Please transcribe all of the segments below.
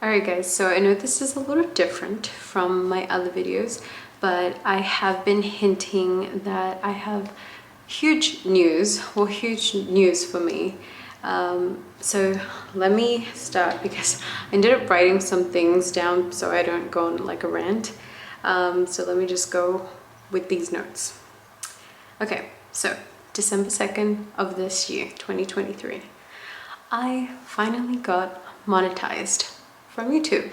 Alright guys, so I know this is a little different from my other videos, but I have been hinting that I have huge news for me. So let me start because I ended up writing some things down so I don't go on like a rant. So let me just go with these notes. Okay, so December 2nd of this year, 2023, I finally got monetized from YouTube,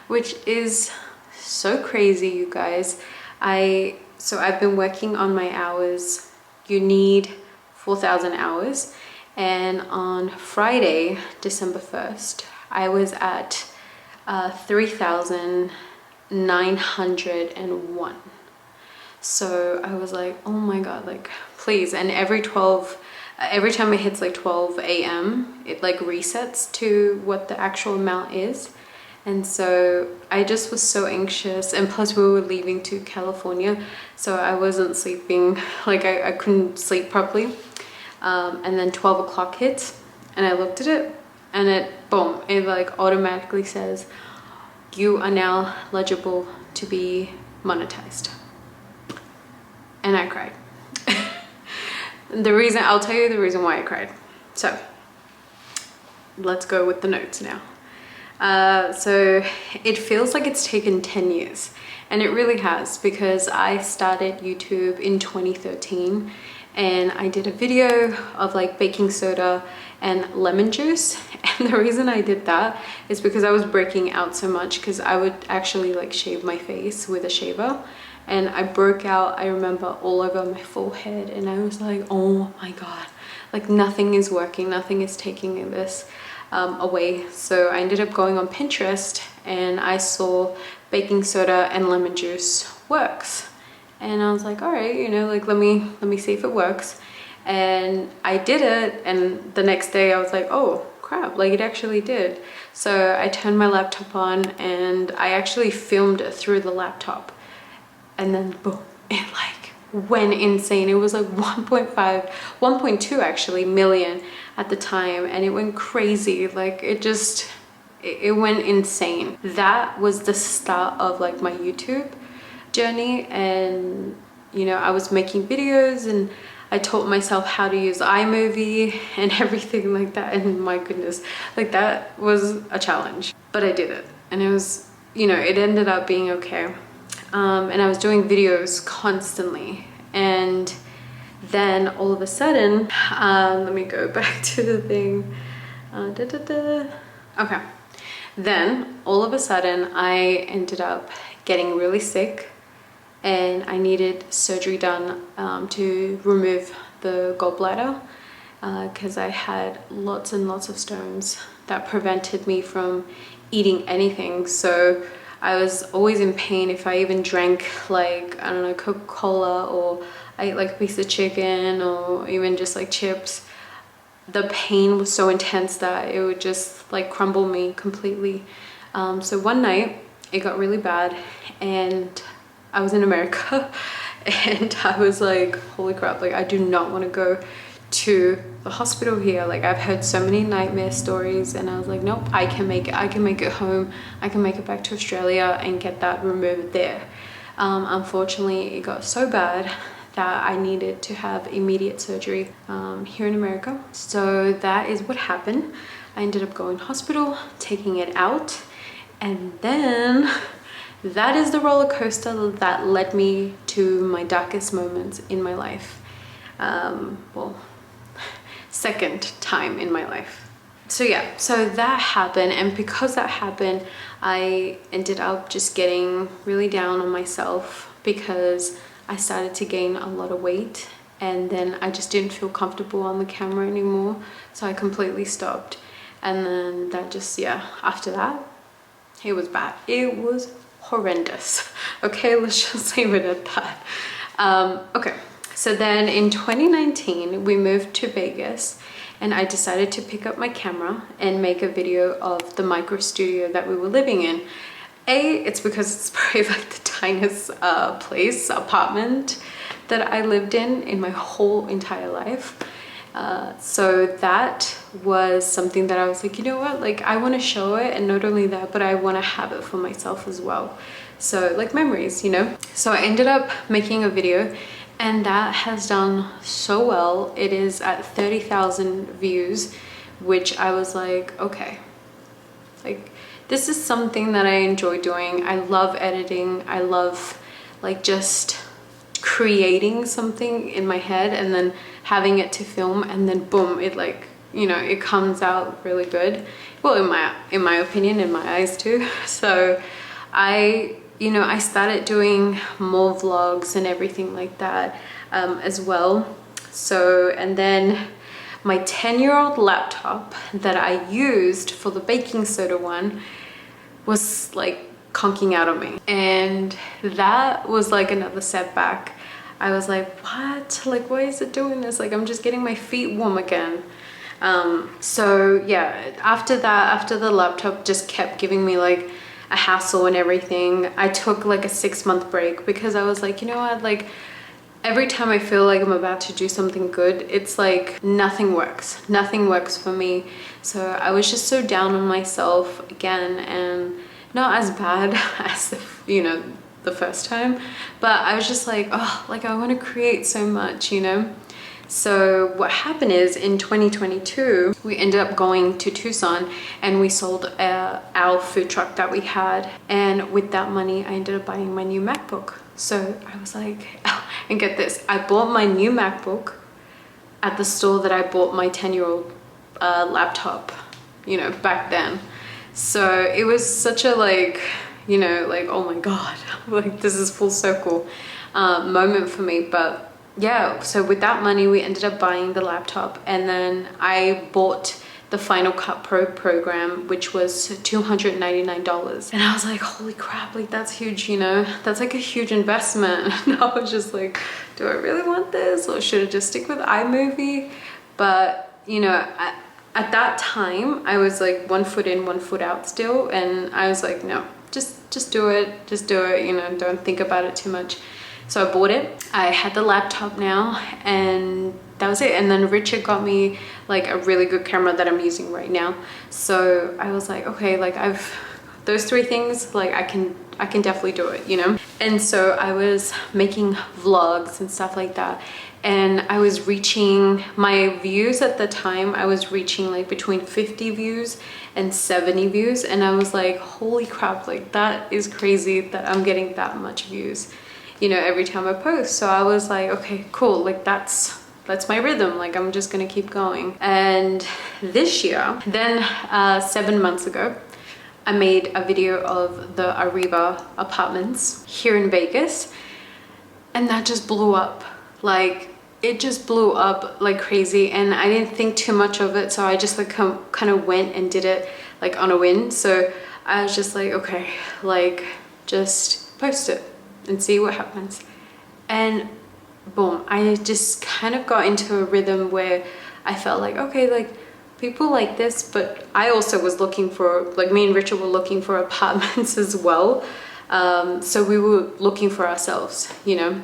which is so crazy, you guys. So I've been working on my hours. You need 4,000 hours, and on Friday, December 1st, I was at 3,901. So I was like, oh my god, like please. And every time it hits like 12 a.m. it like resets to what the actual amount is. And so I just was so anxious, and plus we were leaving to California, so I wasn't sleeping, like I couldn't sleep properly. And then 12 o'clock hit and I looked at it and it like automatically says you are now eligible to be monetized. And I cried. I'll tell you the reason why I cried. So let's go with the notes now. So it feels like it's taken 10 years, and it really has, because I started YouTube in 2013 and I did a video of like baking soda and lemon juice. And the reason I did that is because I was breaking out so much, because I would actually like shave my face with a shaver, and I broke out, I remember, all over my forehead, and I was like, oh my god, like nothing is working, nothing is taking this away. So I ended up going on Pinterest and I saw baking soda and lemon juice works, and I was like, all right, you know, like let me see if it works. And I did it, and the next day I was like, oh crap, like it actually did. So I turned my laptop on and I actually filmed it through the laptop, and then boom, it like went insane. It was like 1.2 actually million at the time, and it went crazy. Like it went insane. That was the start of like my YouTube journey. And you know, I was making videos and I taught myself how to use iMovie and everything like that, and my goodness, like that was a challenge, but I did it, and it was, you know, it ended up being okay. And I was doing videos constantly, and then all of a sudden, let me go back to the thing. Okay, then all of a sudden I ended up getting really sick, and I needed surgery done to remove the gallbladder, because I had lots and lots of stones that prevented me from eating anything. So I was always in pain if I even drank like, I don't know, Coca-Cola, or I ate like a piece of chicken, or even just like chips. The pain was so intense that it would just like crumble me completely. So one night it got really bad, and I was in America and I was like, holy crap, like I do not want to go to the hospital here. Like I've heard so many nightmare stories, and I was like, nope, I can make it home, I can make it back to Australia and get that removed there. Unfortunately it got so bad that I needed to have immediate surgery here in America. So that is what happened. I ended up going to hospital, taking it out, and then that is the roller coaster that led me to my darkest moments in my life. Well, second time in my life. So yeah, so that happened, and because that happened, I ended up just getting really down on myself, because I started to gain a lot of weight, and then I just didn't feel comfortable on the camera anymore, so I completely stopped. And then that just, yeah, after that, it was bad. It was horrendous. Okay, let's just leave it at that. Okay, so then in 2019 we moved to Vegas, and I decided to pick up my camera and make a video of the micro studio that we were living in. It's because it's probably like the tiniest apartment that I lived in my whole entire life. So that was something that I was like, you know what, like I want to show it, and not only that, but I want to have it for myself as well. So like memories, you know. So I ended up making a video, and that has done so well. It is at 30,000 views, which I was like, okay, like this is something that I enjoy doing. I love editing. I love like just creating something in my head and then having it to film, and then boom, it like, you know, it comes out really good. Well, in my opinion, in my eyes too. So I started doing more vlogs and everything like that as well. So, and then my 10-year-old laptop that I used for the baking soda one was like conking out on me, and that was like another setback. I was like, what? Like, why is it doing this? Like, I'm just getting my feet warm again. So yeah, after that, after the laptop just kept giving me like a hassle and everything, I took like a 6-month break, because I was like, you know what, like every time I feel like I'm about to do something good, it's like nothing works for me. So I was just so down on myself again, and not as bad as the first time, but I was just like, oh, like I want to create so much, you know. So what happened is in 2022 we ended up going to Tucson, and we sold our food truck that we had, and with that money I ended up buying my new MacBook. So I was like, oh, and get this, I bought my new MacBook at the store that I bought my 10-year-old laptop, you know, back then. So it was such a like, you know, like, oh my god, like this is full circle moment for me. But yeah, so with that money we ended up buying the laptop, and then I bought the Final Cut Pro program, which was $299, and I was like, holy crap, like that's huge, you know, that's like a huge investment. And I was just like, do I really want this, or should I just stick with iMovie? But you know, at that time I was like 1 foot in, 1 foot out still, and I was like, no, just do it, you know, don't think about it too much. So I bought it. I had the laptop now, and that was it. And then Richard got me like a really good camera that I'm using right now. So I was like, okay, like I've those 3 things, like I can definitely do it, you know. And so I was making vlogs and stuff like that, and I was reaching my views at the time. I was reaching like between 50 views and 70 views, and I was like, holy crap, like that is crazy that I'm getting that much views, you know, every time I post. So I was like, okay, cool, like that's my rhythm, like I'm just gonna keep going. And this year, then 7 months ago, I made a video of the Ariva apartments here in Vegas, and that just blew up. Like it just blew up like crazy, and I didn't think too much of it, so I just like kind of went and did it like on a whim. So I was just like, okay, like just post it and see what happens. And boom, I just kind of got into a rhythm where I felt like, okay, like people like this. But I also was looking for, like me and Richard were looking for apartments as well. So we were looking for ourselves, you know.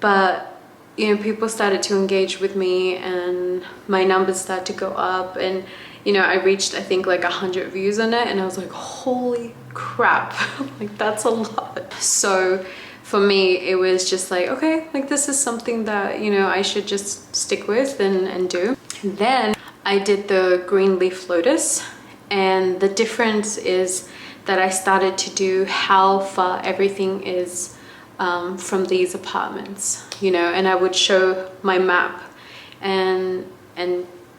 But you know, people started to engage with me, and my numbers started to go up, and you know, I reached I think like 100 views on it, and I was like, holy crap, like that's a lot. So for me it was just like, okay, like this is something that, you know, I should just stick with and do. And then I did the green leaf lotus, and the difference is that I started to do how far everything is from these apartments, you know, and I would show my map, and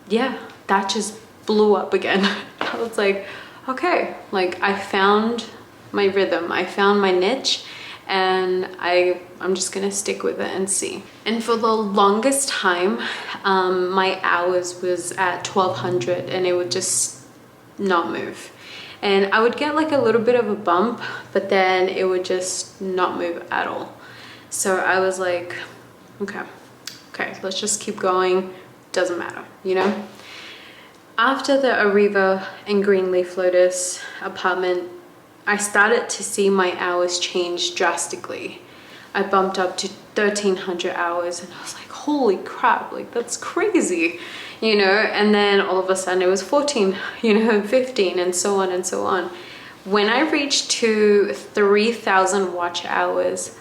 yeah, that just blew up again. I was like, okay, like I found my rhythm, I found my niche, and I'm just gonna stick with it and see. And for the longest time, my hours was at 1200, and it would just not move. And I would get like a little bit of a bump, but then it would just not move at all. So I was like, okay, let's just keep going. Doesn't matter, you know? After the Ariva and green leaf lotus apartment, I started to see my hours change drastically. I bumped up to 1300 hours, and I was like, holy crap, like that's crazy, you know. And then all of a sudden it was 14, you know, 15, and so on and so on. When I reached to 3,000 watch hours,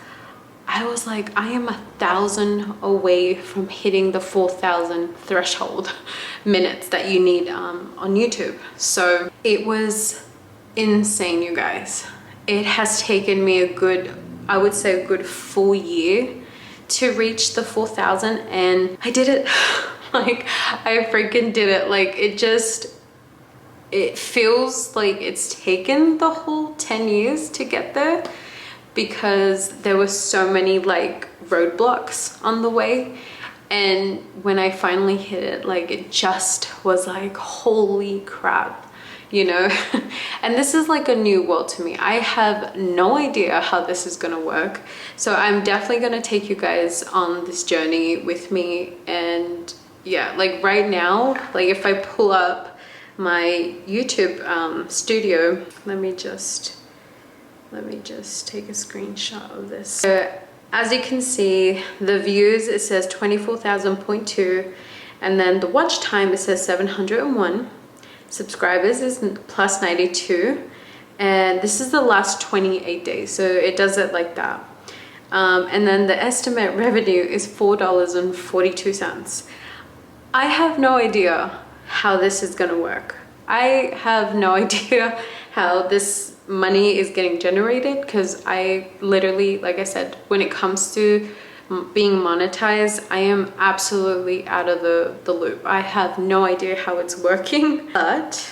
I was like, I am 1,000 away from hitting the 4,000 threshold minutes that you need on YouTube. So it was insane, you guys. It has taken me a good, I would say a good full year to reach the 4,000, and I did it. Like, I freaking did it. Like, it feels like it's taken the whole 10 years to get there, because there were so many like roadblocks on the way. And when I finally hit it, like, it just was like, holy crap, you know. And this is like a new world to me. I have no idea how this is gonna work, so I'm definitely gonna take you guys on this journey with me. And yeah, like right now, like if I pull up my YouTube studio, let me just take a screenshot of this. So as you can see, the views, it says 24,000.2, and then the watch time, it says 701. Subscribers is plus 92, and this is the last 28 days, so it does it like that. And then the estimate revenue is $4.42. I have no idea how this is gonna work. I have no idea how this money is getting generated, because I literally, like I said, when it comes to being monetized, I am absolutely out of the loop. I have no idea how it's working. But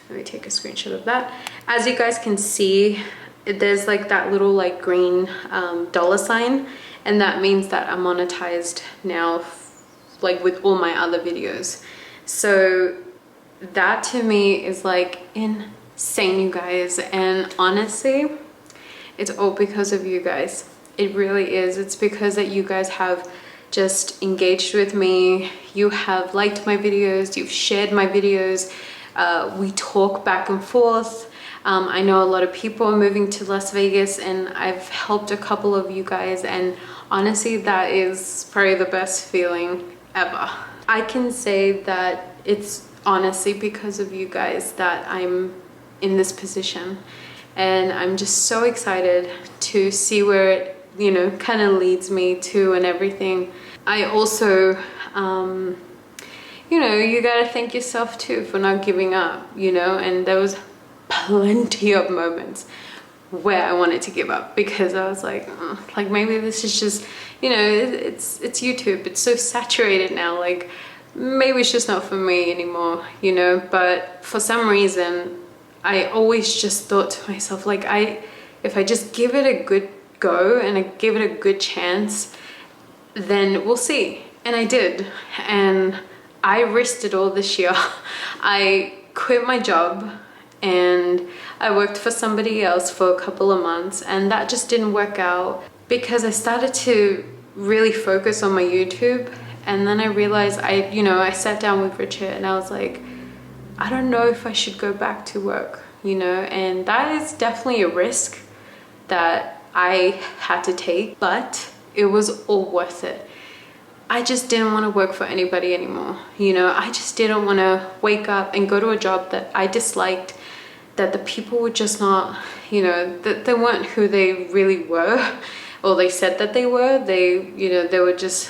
let me take a screenshot of that. As you guys can see, there's like that little like green dollar sign, and that means that I'm monetized now, like with all my other videos. So that to me is like insane, you guys. And honestly, it's all because of you guys. It really is. It's because that you guys have just engaged with me. You have liked my videos, you've shared my videos, we talk back and forth. I know a lot of people are moving to Las Vegas, and I've helped a couple of you guys, and honestly, that is probably the best feeling ever. I can say that it's honestly because of you guys that I'm in this position, and I'm just so excited to see where it, you know, kind of leads me to and everything. I also, you know, you gotta thank yourself too for not giving up, you know. And there was plenty of moments where I wanted to give up, because I was like maybe this is just, you know, it's YouTube, it's so saturated now, like maybe it's just not for me anymore, you know. But for some reason, I always just thought to myself, like, if I just give it a good go and I give it a good chance, then we'll see. And I did, and I risked it all this year. I quit my job and I worked for somebody else for a couple of months, and that just didn't work out because I started to really focus on my YouTube. And then I realized I sat down with Richard and I was like, I don't know if I should go back to work, you know. And that is definitely a risk that I had to take, but it was all worth it. I just didn't want to work for anybody anymore, you know. I just didn't want to wake up and go to a job that I disliked, that the people were just not, you know, that they weren't who they really were, or they said that they were. They, you know, they were just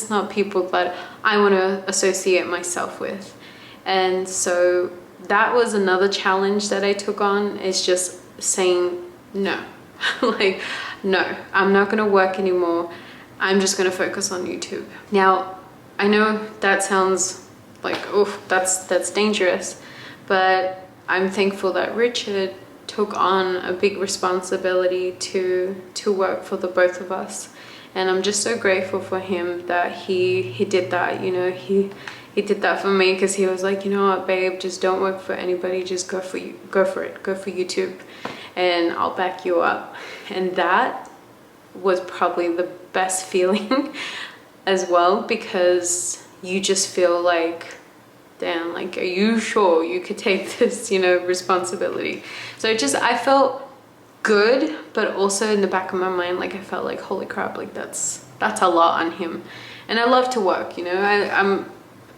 not people that I want to associate myself with. And so that was another challenge that I took on, is just saying no. Like, no, I'm not gonna work anymore. I'm just gonna focus on YouTube. Now, I know that sounds like, oh, that's dangerous, but I'm thankful that Richard took on a big responsibility to work for the both of us. And I'm just so grateful for him that he did that, you know. He did that for me, because he was like, you know what, babe, just don't work for anybody, just go for YouTube, and I'll back you up. And that was probably the best feeling as well, because you just feel like, damn, like, are you sure you could take this, you know, responsibility? So I felt good, but also in the back of my mind, like, I felt like, holy crap, like that's that's a lot on him. And I love to work, you know.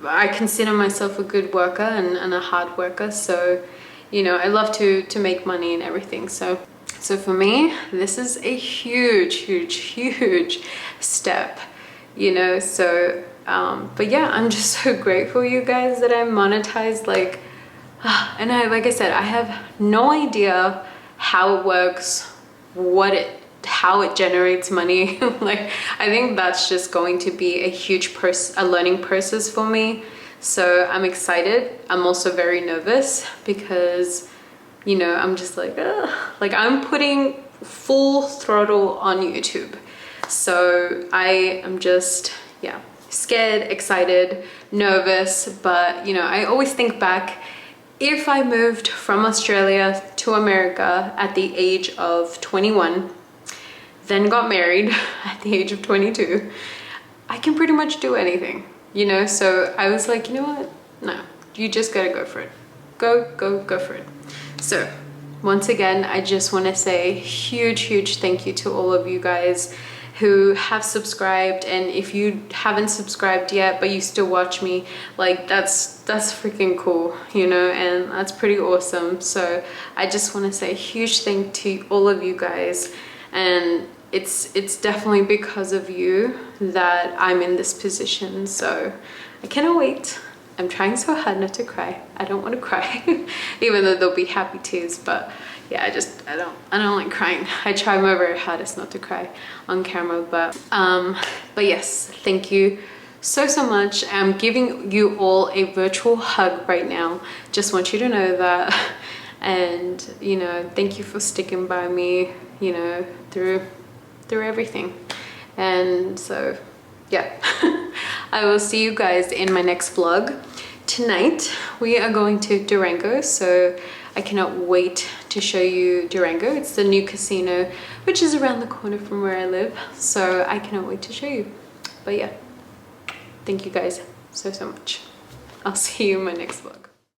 I consider myself a good worker and a hard worker, so you know, I love to make money and everything. So for me, this is a huge step, you know. So but yeah, I'm just so grateful, you guys, that I'm monetized. Like, and like I said, I have no idea how it works, how it generates money. Like, I think that's just going to be a huge learning process for me. So I'm excited. I'm also very nervous because, you know, I'm just like, ugh. Like, I'm putting full throttle on YouTube. So I am just, yeah, scared, excited, nervous. But, you know, I always think back, if I moved from Australia to America at the age of 21, then got married at the age of 22, I can pretty much do anything, you know. So I was like, you know what, no, you just gotta go for it. Go for it. So once again, I just want to say huge thank you to all of you guys who have subscribed. And if you haven't subscribed yet but you still watch me, like, that's freaking cool, you know, and that's pretty awesome. So I just want to say a huge thank to all of you guys. And it's definitely because of you that I'm in this position. So I cannot wait. I'm trying so hard not to cry. I don't want to cry, even though there'll be happy tears. But yeah, I don't like crying. I try my very hardest not to cry on camera. But yes, thank you so much. I'm giving you all a virtual hug right now. Just want you to know that. And you know, thank you for sticking by me, you know, through everything. And so yeah, I will see you guys in my next vlog. Tonight we are going to Durango, so I cannot wait to show you Durango. It's the new casino, which is around the corner from where I live, so I cannot wait to show you. But yeah, thank you guys so much. I'll see you in my next vlog.